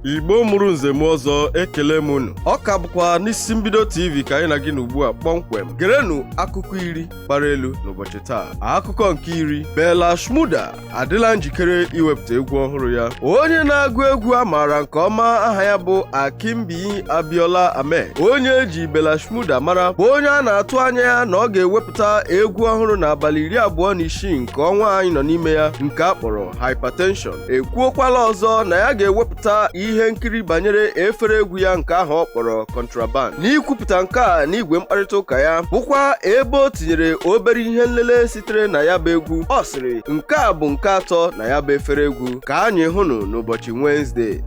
Igbo mụrụ nze m ọzọ ekele m unu. Ọ ka bụkwa n'isi mbido TV ka anyị na gị n'ugbu a kpọmkwem. Gerenu akụkọ iri gbara elu n'ụbọchị taa. Akụkọ nke iri, Bella Shmurda adịla njikere iwepụta egwu ọhụrụ ya. Onye na-agụ egwu a maara nke ọma aha ya bụ Akimbiyi Abiola Ahmed, onye ji Bella Shmurda mara, bụ onye a na-atụ anya ya na ọ ga-ewepụta egwu ọhụrụ n'abalị 26 nke ọnwa anyị nọ n'ime ya nke a kpọrọ Hypertension. Ekwuokwala ọzọ na ya ga-ewepụta ihe nkiri banyere efere egwu ya nke ahụ ọ kpọrọ Contraband. N'ikwupụta nke a n'igwe mkparịta ụka ya bụkwa ebe o tinyere obere ihe nlele sitere na ya bụ egwu. Ọ sịrị nke a bụ nke atọ na ya bụ efere egwu ka anyị hụnụ n'ụbọchị Wednesday.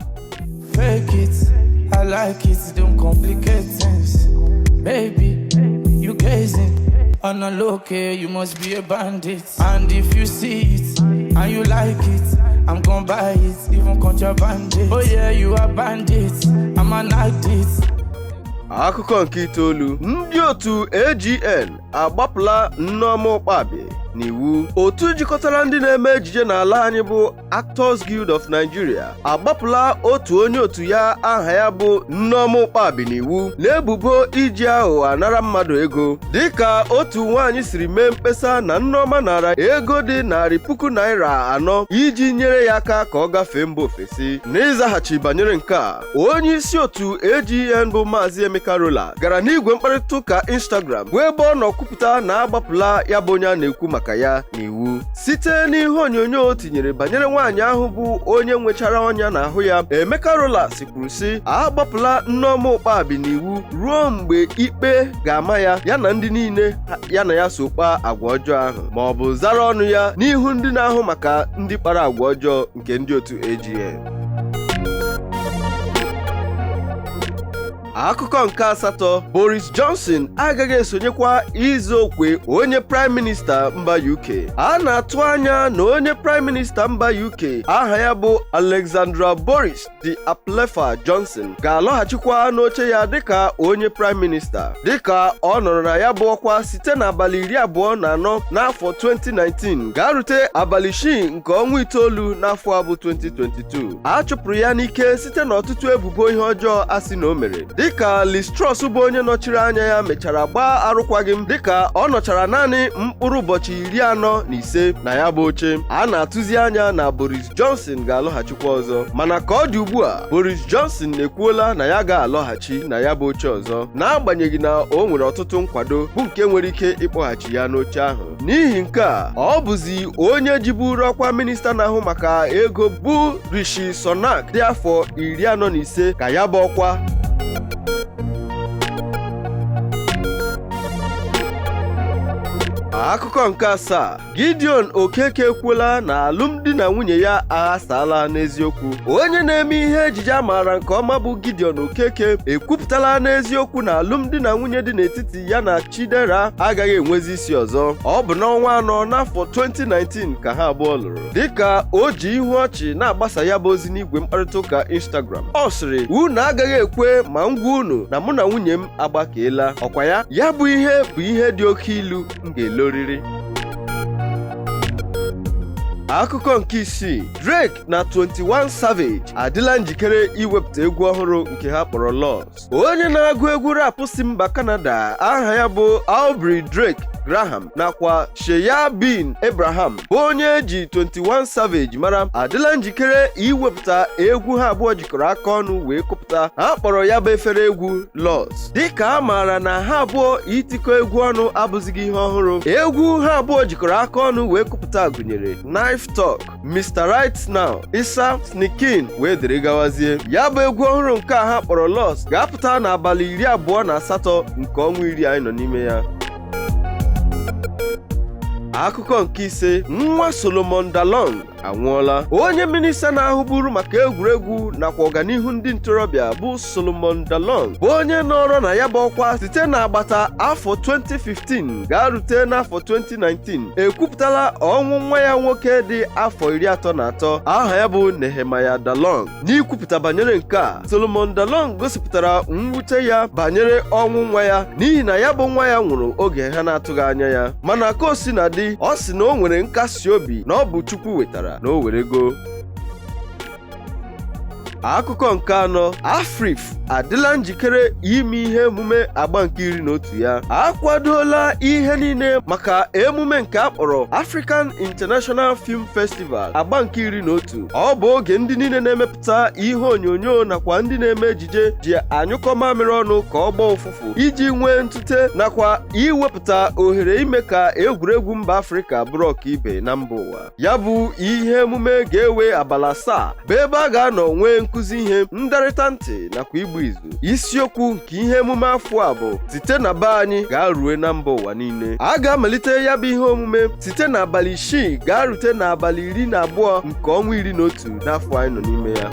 Fake it, I like it, don't complicate things. Baby, you gazing on a look, you must be a bandit. And if you see it and you like it, I'm gon' buy it, even contraband it. Oh yeah, you are bandit, I'm an addict. Akụkọ nke itoolu, ndị otu AGN agbapụla Nneoma Ụkpabi n'iwu. Otu jikọtara ndị na-eme ejije n'ala anyị bụ Actors Guild of Nigeria agbapụla otu onye otu ya aha ya bụ Nneoma Ụkpabi n'iwu na-ebubo iji aghụghọ anara mmadụ ego, dịka otu nwaanyị siri mee mkpesa na Nneoma nara ego dị 100,000 naira 4 iji nyere ya aka ka ọ gafee mba ofesi. N'ịzaghachi banyere nke a, onye isi otu AGN bụ Maazị Emeka Rola gara n'igwe mkparịta ụka Instagram bụ ebe ọ nọ kwupụta na agbapụla ya bụ onye a na-ekwu maka ya n'iwu. Site n'ihe onyonyo o tinyere banyere nwaanyị ahụ bụ onye nwechara ọnya n'ahụ ya, Emeka Rola sikwuru sị agbapụla Nneoma Ụkpabi n'iwu ruo mgbe ikpe ga-ama ya na ndị niile ya na ya so kpaa agwa ọjọọ ahụ, ma ọ bụ zara ọnụ ya n'ihu ndị na-ahụ maka ndị kpara agwa ọjọọ nke ndị otu AGN. Akụkọ nke asatọ, Boris Johnson agaghị esonyekwa izu okwe onye Prime Minister mba UK. A na-atụ anya na onye Prime Minister mba UK aha ya bụ Alexandra Boris Di Aplefa Johnson ga-alọghachikwa n'oche ya dịka onye Prime Minister, dịka ọ nọrọ na ya bụ ọkwa site n'abalị 24 n'afọ 2019 ga-arute abalị 6 nke ọnwa itoolu n'afọ abụ 2022. A chụpụrụ ya n'ike site n'ọtụtụ ebubo ihe ọjọọ asị na o mere, dịka Liz Truss bụ onye nọchiri anya ya mechara gbaa arụkwaghịm dịka ọ nọchara naanị mkpụrụ ụbọchị 45 na ya bụ oche. A na-atụzi anya na Boris Johnson ga-alọghachikwa ọzọ, mana ka ọ dị ugbu a, Boris Johnson ekwuola na ya ga-alọghachi na ya bụ oche ọzọ, n'agbanyeghị na o nwere ọtụtụ nkwado bụ nke nwere ike ịkpọghachi ya n'oche ahụ. N'ihi nke a, ọ bụzi onye jiburu ọkwa minista na-ahụ maka ego bụ Rishi Sunak dị afọ 45 ka ya bụ ọkwa. Akụkọ nke asaa, Gideon Okeke ekwuola na alụmdi na nwunye ya aghasaala n'eziokwu. Onye na-eme ihe ejije a maara nke ọma bụ Gideon Okeke ekwupụtala n'eziokwu na alụmdi na nwunye dị n'etiti ya na Chidera agaghị enwezi isi ọzọ. Ọ bụ n'ọnwa 4 n'afọ 2019 ka ha abụọ lụrụ. Dịka o ji ihu ọchị na-agbasa ya bụ ozi n'igwe mkparịta ụka Instagram, ọ sịrị unu agaghị ekwe ma ngwa unu na mụ na nwunye m agbakeela, ọkwa ya bụ ihe dị oke ilu m ga-eloriri. Akụkọ nke isii, Drake na 21 Savage adịla njikere iwepụta egwu ọhụrụ nke ha kpọrọ Lost. Onye na-agụ egwu rap si mba Canada aha ya bụ Aubrey Drake Graham nakwa Sheya Bin Abraham bụ onye ji 21 Savage mara adịla njikere iwepụta egwu ha abụọ jikọrọ aka ọnụ wee kụpụta. Ha kpọrọ ya bụ efere egwu Lost, dịka a maara na ha abụọ itikọ egwu ọnụ abụzighị ihe ọhụrụ. Egwu ha abụọ jikọrọ aka ọnụ wee kụpụta gụnyere Knife Talk, Mr. Right Now, Isa Sneakin wee dịrị gawazie. Ya bụ egwu ọhụrụ nke a ha kpọrọ Lost ga-apụta n'abalị 28 nke ọnwa 10 anyị nọ n'ime ya. Akụkọ nke ise, nwa Solomon Dalong anwụọla. Onye minista na-ahụburu maka egwuregwu nakwa ọganihu ndị ntorobịa bụ Solomon Dalong bụ onye nọrọ na ya bụ ọkwa site n'agbata afọ 2015 ga-arute n'afọ 2019 ekwupụtala ọnwụ nwa ya nwoke dị afọ 33 aha ya bụ Nehemiah Dalong. N'ikwupụta banyere nke a, Solomon Dalong gosipụtara mwute ya banyere ọnwụ nwa ya n'ihi na ya bụ nwa ya nwụrụ oge ha na-atụghị anya ya, mana ka o si na dị, ọ sị na o nwere nkasi obi na ọ bụ Chukwu wetara na o werego. Akụkọ nke anọ, Afrif adịla njikere ime ihe emume agba nke 11 ya. Akwadola ihe niile maka emume nke akpọrọ African International Film Festival agba nke 11. Ọ bụ oge ndị niile na-emepụta ihe onyonyo nakwa ndị na-eme ejije ji anyụkọ mamịrị ọnụ ka ọ gbaa ụfụfụ iji nwee ntute nakwa iwepụta ohere ime ka egwuregwu mba Afrịka bụrụ ọkaibe na mba ụwa. Ya bụ ihe emume ga-ewe abalị 7 bụ ebe a ga-anọ nwee nkụzi ihe, ndarịta ntị nakwa igbu izu. Isiokwu nke ihe emume afọ a bụ site na be anyị gaa rue na mba ụwa niile. A ga-amalite ya bụ ihe omume site n'abalị 6 gaa rute n'abalị 12 nke ọnwa 11 n'afọ anyị nọ n'ime ya.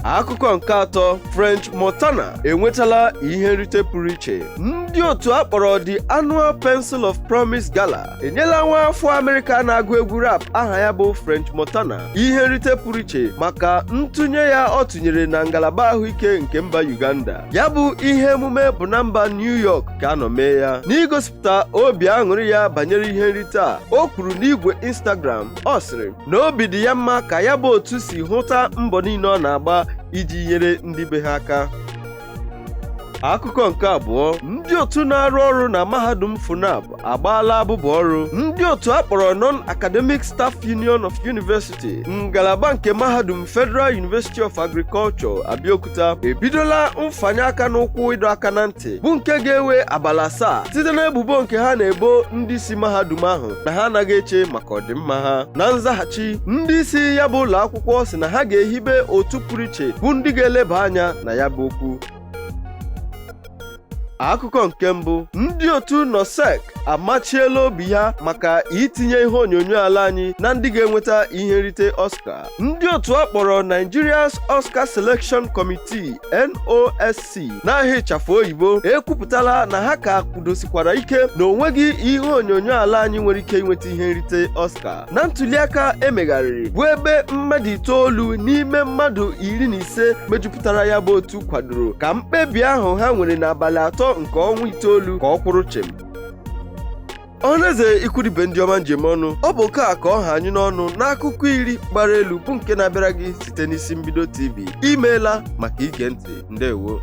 Akụkọ nke atọ, French Montana enwetala ihe nrite pụrụ iche. Ndị otu akpọrọ The Annual Pencil of Promise Gala enyela nwa afọ Amerịka na-agụ egwu rap aha ya bụ French Montana ihe nrite pụrụ iche maka ntụnye ya ọ tụnyere na ngalaba ahụike nke mba Uganda. Ya bụ ihe emume bụ na mba New York ka a nọ mee ya. N'igosipụta obi aṅụrị ya banyere ihe nrite a, o kwuru n'igwe Instagram, ọ sịrị na obi dị ya mma ka ya bụ otu si hụta mbọ niile ọ na-agba iji nyere ndị be ha aka. Akụkọ nke abụọ, ndị otu na-arụ ọrụ na mahadum FUNAB agbaala abụbụ ọrụ. Ndị otu akpọrọ Non-Academic Staff Union of University ngalaba nke mahadum Federal University of Agriculture Abeokuta ebidola mfanye aka n'ụkwụ ịdọ aka na ntị bụ nke ga-ewe abalị 7 site n'ebubo nke ha na-ebo ndị isi mahadum ahụ na ha anaghị eche maka ọdịmma ha. Na nzaghachi, ndị isi ya bụ ụlọ akwụkwọ si na ha ga-ehibe otu pụrụ iche bụ ndị ga-eleba anya na ya bụ okwu. Akụkọ nke mbụ, ndị otu NOSC amachiela obi ha maka itinye ihe onyonyo ala anyị na ndị ga-enweta ihe nrite Oscar. Ndị otu akpọrọ Nigeria's Oscar Selection Committee NOSC n'ahịa ịchafụ oyibo ekwupụtala na ha ka kwudosikwara ike na onweghị ihe onyonyo ala anyị nwere ike inweta ihe nrite Oscar na ntuliaka emegharịrị bụ ebe mmadụ 9 n'ime mmadụ 15 mejupụtara ya bụ otu kwadoro ka mkpebi ahụ ha nwere n'abalị 3 nke ọnwa 9 ka ọ kwụrụ chịm. Ọhaneze ikwuribe ndị ọma njem ọnụ, ọ bụ ka ọha anyị n'ọnụ n'akụkọ 10 gbara elu bụ nke na-abịara gị site n'isi mbido TV. Imeela maka ige ntị. Ndewo.